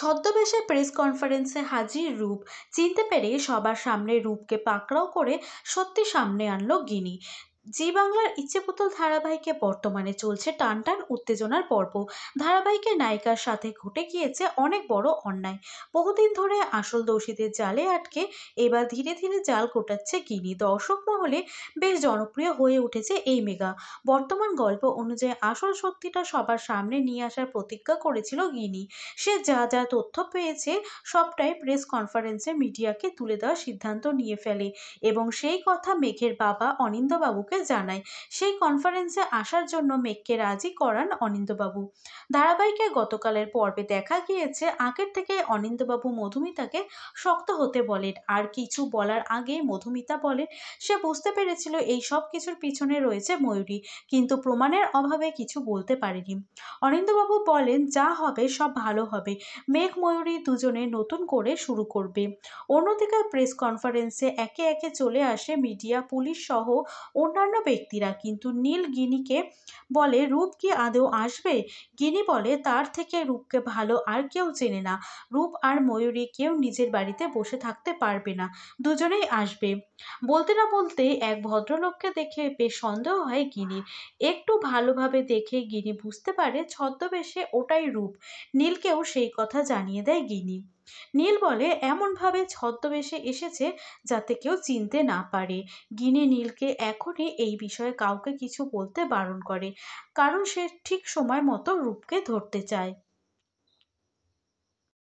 ছদ্মবেশে প্রেস কনফারেন্সে হাজির রূপ। চিনতে পেরে সবার সামনে রূপকে পাকড়াও করে সত্যি সামনে আনলো গিনি। জি বাংলার ইচ্ছেপুতুল ধারাবাহিকে বর্তমানে চলছে টান টান উত্তেজনার পর্ব। ধারাবাহিকে নায়িকার সাথে ঘটে গিয়েছে অনেক বড় অন্যায়। বহুদিন ধরে আসল দোষীদের জালে আটকে এবার ধীরে ধীরে জাল গোটাচ্ছে গিনি। দর্শক মহলে বেশ জনপ্রিয় হয়ে উঠেছে এই মেগা। বর্তমান গল্প অনুযায়ী আসল সত্যিটা সবার সামনে নিয়ে আসার প্রতিজ্ঞা করেছিল গিনি। সে যা যা তথ্য পেয়েছে সবটাই প্রেস কনফারেন্সে মিডিয়াকে তুলে দেওয়ার সিদ্ধান্ত নিয়ে ফেলে এবং সেই কথা মেঘের বাবা অনিন্দবাবুকে জানায়। সেই কনফারেন্সে আসার জন্য মেঘকে রাজি করান অনিন্দবাবু। ধারাবাহিকে গতকালের পর্বে দেখা গিয়েছে আগের থেকে অনিন্দবাবু মধুমিতাকে শক্ত হতে বলেন, আর কিছু বলার আগে মধুমিতা বলেন সে বুঝতে পেরেছিল এই সব কিছুর পিছনে রয়েছে ময়ূরী, কিন্তু প্রমাণের অভাবে কিছু বলতে পারেনি। অনিন্দবাবু বলেন যা হবে সব ভালো হবে, মেঘ ময়ূরী দুজনে নতুন করে শুরু করবে। অন্যদিকে প্রেস কনফারেন্সে একে একে চলে আসে মিডিয়া, পুলিশ সহ অন্যান্য ব্যক্তিরা, কিন্তু নীল গিনিকে বলে রূপ কি আদৌ আসবে। গিনি বলে তার থেকে রূপকে ভালো আর কেউ চেনে না। রূপ আর ময়ূরী কেউ নিজের বাড়িতে বসে থাকতে পারবে না, দুজনেই আসবে। বলতে না বলতেই এক ভদ্রলোককে দেখে বেশ সন্দেহ হয় গিনির। একটু ভালোভাবে দেখে গিনি বুঝতে পারে ছদ্মবেশে ওটাই রূপ। নীলকেও সেই কথা জানিয়ে দেয় গিনি। নীল বলে এমনভাবে ছদ্মবেশে এসেছে যাতে কেউ চিনতে না পারে। গিনি নীলকে এখনই এই বিষয়ে কাউকে কিছু বলতে বারণ করে, কারণ সে ঠিক সময় মতো রূপকে ধরতে চায়।